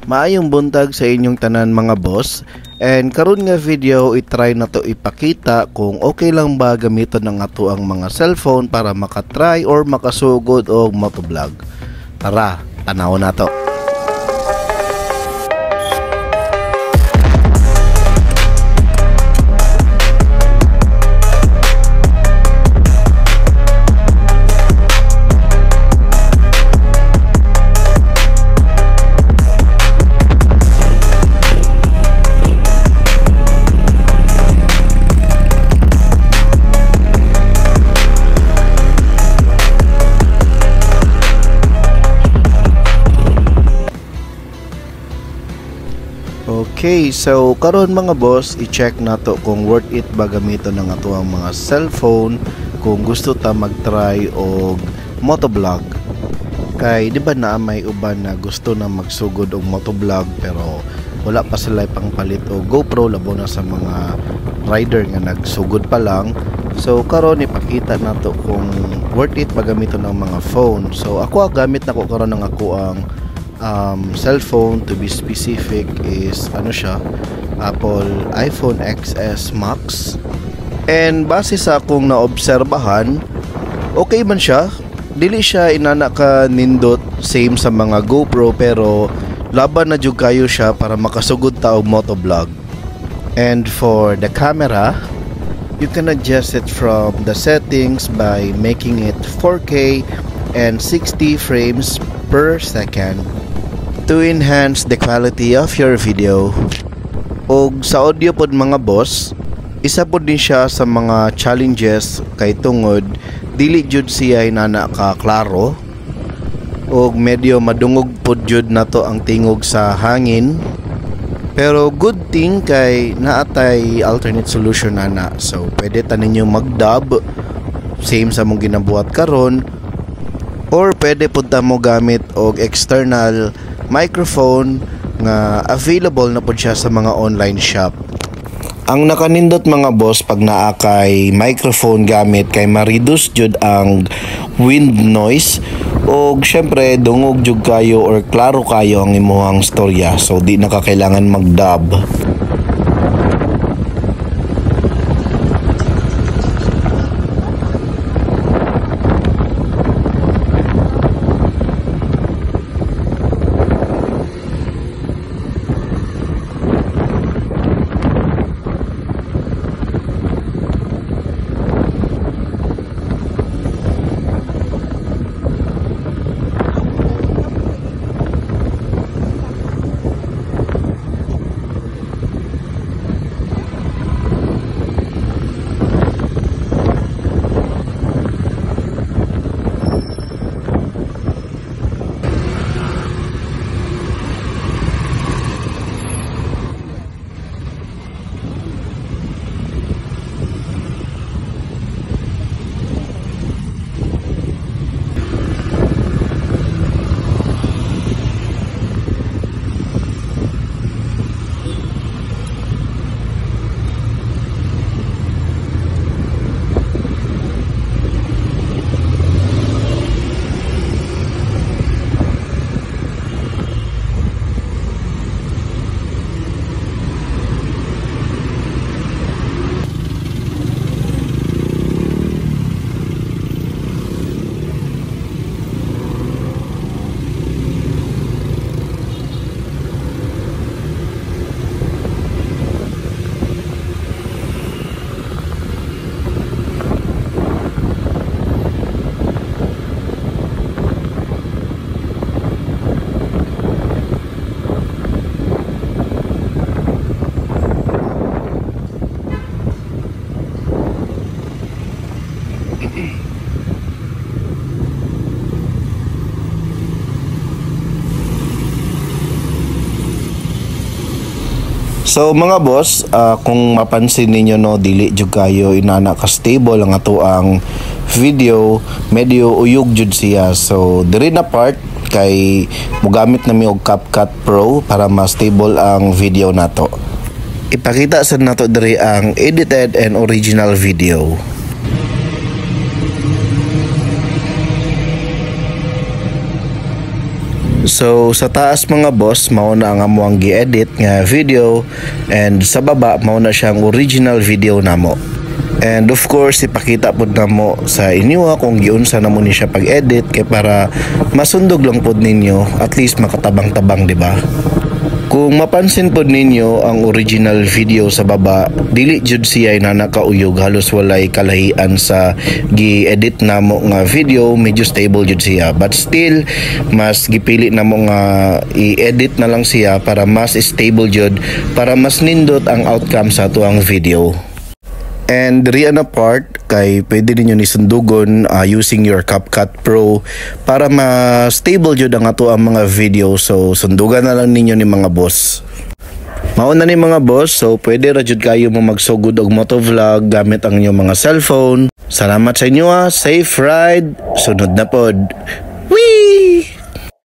Maayong buntag sa inyong tanan mga boss. And karon nga video i-try na to ipakita kung okay lang ba gamiton ng ato ang mga cellphone para makatry or makasugod og motovlog. Tara, tanaw na to. Okay, so karon mga boss, i-check nato kung worth it ba gamiton ng ato ang mga cellphone kung gusto ta mag-try og motovlog. Kay di ba na may uban na gusto na magsugod og motovlog pero wala pa sila pang palit o GoPro labo na sa mga rider nga nagsugod pa lang. So karon ipakita nato kung worth it ba gamiton ng mga phone. So ako gamit nako karon ng ako ang cellphone, to be specific is Apple iPhone XS Max. And base sa akong naobserbahan, okay man siya. Dili siya inana ka nindot same sa mga GoPro pero laban na jud kayo siya para makasugod ta og motovlog. And for the camera, you can adjust it from the settings by making it 4K and 60 frames per second to enhance the quality of your video. Og sa audio pod mga boss, isa pod din siya sa mga challenges kay tungod dili jud siya inana ka klaro og medyo madungog pod jud nato ang tingog sa hangin. Pero good thing kay naatay alternate solution ana. So pwede ta ninyo mag-dub same sa mong ginabuhat karon, or pwede pud ta mo gamit og external microphone nga available na po siya sa mga online shop. Ang nakanindot mga boss pag naa kay microphone gamit kay ma-reduce jud ang wind noise o syempre dungog jud kayo or klaro kayo ang imuhang storya, so di na kailangan mag-dub. So mga boss, kung mapansin ninyo no, dili jud kayo inana ka stable ang ato ang video, medyo uyog jud siya. So diri na part kay mugamit nami og CapCut Pro para mas stable ang video nato. Ipakita sa nato diri ang edited and original video. So sa taas mga boss, mao na ang amuang gi-edit nga video, and sa baba mao na siyang original video namo. And of course ipakita pud namo sa inyo kung giunsa namo ni siya pag-edit, kay para masundog lang pud ninyo, at least makatabang-tabang, di ba? Kung mapansin pod ninyo ang original video sa baba, dili jud siya na nakauyog, halos walay kalahian sa gi-edit namo nga video, medyo stable jud siya. But still, mas gipili namo nga i-edit na lang siya para mas stable jud, para mas nindot ang outcome sa tuang video. And riyan na part, kay pwede ninyo ni sundugon using your CapCut Pro para ma-stable jud ang ato ang mga video. So sundugan na lang ninyo ni mga boss. Mauna ni mga boss, so pwede ra jud kayo mo magsugod og motovlog gamit ang inyong mga cellphone. Salamat sa inyo, safe ride, sunod na pod. Wee!